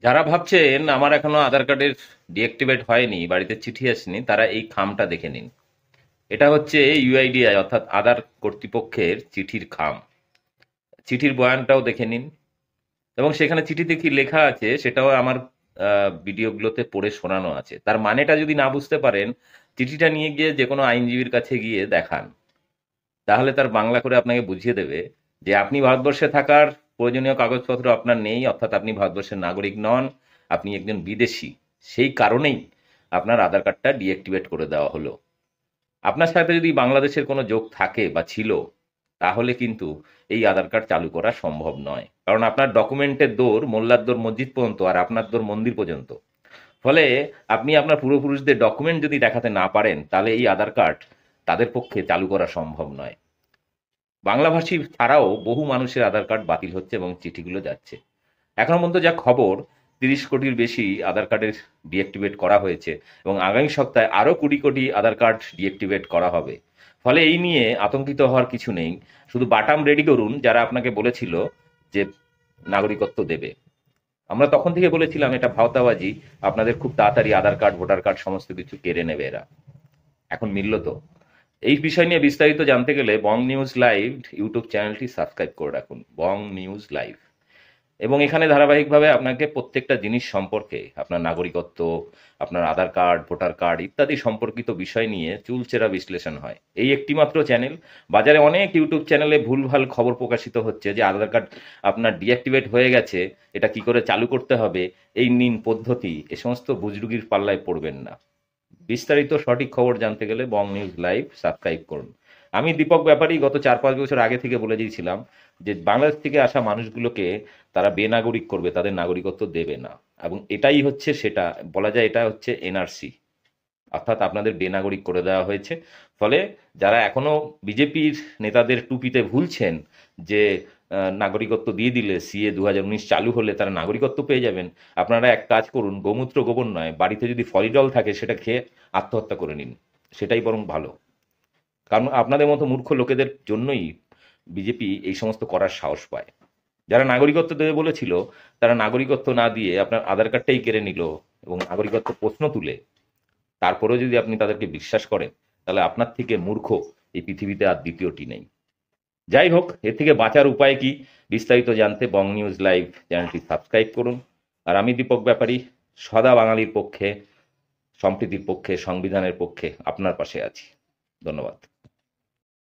যারা ভাবছেন আমার এখনো আধার কার্ডের ডিঅ্যাক্টিভেট হয়নি, বাড়িতে চিঠি আসেনি, তারা এই খামটা দেখে নিন। এটা হচ্ছে ইউআইডিআই অর্থাৎ আধার কর্তৃপক্ষের চিঠির খাম। চিঠির বয়ানটাও দেখে নিন, এবং সেখানে চিঠিতে কি লেখা আছে সেটাও আমার ভিডিওগুলোতে পড়ে শোনানো আছে। তার মানেটা যদি না বুঝতে পারেন, চিঠিটা নিয়ে গিয়ে যে কোনো আইনজীবীর কাছে গিয়ে দেখান, তাহলে তার বাংলা করে আপনাকে বুঝিয়ে দেবে যে আপনি ভারতবর্ষে থাকার প্রয়োজনীয় কাগজপত্র আপনার নেই, অর্থাৎ আপনি ভারতবর্ষের নাগরিক নন, আপনি একজন বিদেশি। সেই কারণেই আপনার আধার কার্ডটা ডিঅ্যাক্টিভেট করে দেওয়া হলো। আপনার সাথে যদি বাংলাদেশের কোনো যোগ থাকে বা ছিল, তাহলে কিন্তু এই আধার কার্ড চালু করা সম্ভব নয়, কারণ আপনার ডকুমেন্টের দৌড় মোল্লার দৌড় মসজিদ পর্যন্ত, আর আপনার দৌড় মন্দির পর্যন্ত। ফলে আপনি আপনার পূর্বপুরুষদের ডকুমেন্ট যদি দেখাতে না পারেন, তাহলে এই আধার কার্ড তাদের পক্ষে চালু করা সম্ভব নয়। বাংলাভাষী ছাড়াও বহু মানুষের আধার কার্ড বাতিল হচ্ছে এবং চিঠিগুলো যাচ্ছে। এখনো পর্যন্ত যা খবর, 30 কোটির বেশি আধার কার্ডের ডিঅ্যাক্টিভেট করা হয়েছে, এবং আগামী সপ্তাহে আরও 20 কোটি আধার কার্ড ডিঅ্যাক্টিভেট করা হবে। ফলে এই নিয়ে আতঙ্কিত হওয়ার কিছু নেই। শুধু বাটাম রেডি করুন যারা আপনাকে বলেছিল যে নাগরিকত্ব দেবে। আমরা তখন থেকে বলেছিলাম এটা ভাওতাবাজি, আপনাদের খুব তাড়াতাড়ি আধার কার্ড ভোটার কার্ড সমস্ত কিছু কেড়ে নেবে এরা। এখন মিলল তো। এই বিষয় নিয়ে বিস্তারিত জানতে গেলে বং নিউজ লাইভ ইউটিউব চ্যানেলটি সাবস্ক্রাইব করে রাখুন, বং নিউজ লাইভ। এবং এখানে ধারাবাহিকভাবে আপনাকে প্রত্যেকটা জিনিস সম্পর্কে, আপনার নাগরিকত্ব, আপনার আধার কার্ড ভোটার কার্ড ইত্যাদি সম্পর্কিত বিষয় নিয়ে চুলচেরা বিশ্লেষণ হয়। এই একটি মাত্র চ্যানেল। বাজারে অনেক ইউটিউব চ্যানেলে ভুলভাল খবর প্রকাশিত হচ্ছে যে আধার কার্ড আপনার ডিঅ্যাক্টিভেট হয়ে গেছে, এটা কি করে চালু করতে হবে, এই নিন পদ্ধতি, এ সমস্ত বুজরুগির পাল্লায় পড়বেন না। বিস্তারিত সঠিক খবর জানতে গেলে বং নিউজ লাইভ সাবস্ক্রাইব করুন। আমি দীপক ব্যাপারী গত 4-5 বছর আগে থেকে বলে দিয়েছিলাম যে বাংলাদেশ থেকে আসা মানুষগুলোকে তারা বেনাগরিক করবে, তাদের নাগরিকত্ব দেবে না। এবং এটাই হচ্ছে সেটা, বলা যায় এটা হচ্ছে এনআরসি, অর্থাৎ আপনাদের বেনাগরিক করে দেওয়া হয়েছে। ফলে যারা এখনো বিজেপির নেতাদের টুপিতে ভুলছেন যে নাগরিকত্ব দিয়ে দিলে সিএ 2019 চালু হলে তারা নাগরিকত্ব পেয়ে যাবেন, আপনারা এক কাজ করুন, গোমূত্র গোবর নয়, বাড়িতে যদি ফলিডল থাকে সেটা খেয়ে আত্মহত্যা করে নিন, সেটাই বরং ভালো। কারণ আপনাদের মতো মূর্খ লোকেদের জন্যই বিজেপি এই সমস্ত করার সাহস পায়। যারা নাগরিকত্ব দেবে বলেছিল, তারা নাগরিকত্ব না দিয়ে আপনার আধার কার্ডটাই কেড়ে নিল এবং নাগরিকত্ব প্রশ্ন তুলে, তারপরেও যদি আপনি তাদেরকে বিশ্বাস করেন, তাহলে আপনার থেকে মূর্খ এই পৃথিবীতে আর দ্বিতীয়টি নেই। যাই হোক, এর থেকে বাঁচার উপায় কি, বিস্তারিত জানতে বং নিউজ লাইভ চ্যানেলটি সাবস্ক্রাইব করুন। আর আমি দীপক ব্যাপারী, সদা বাঙালির পক্ষে, সম্প্রীতির পক্ষে, সংবিধানের পক্ষে আপনার পাশে আছি। ধন্যবাদ।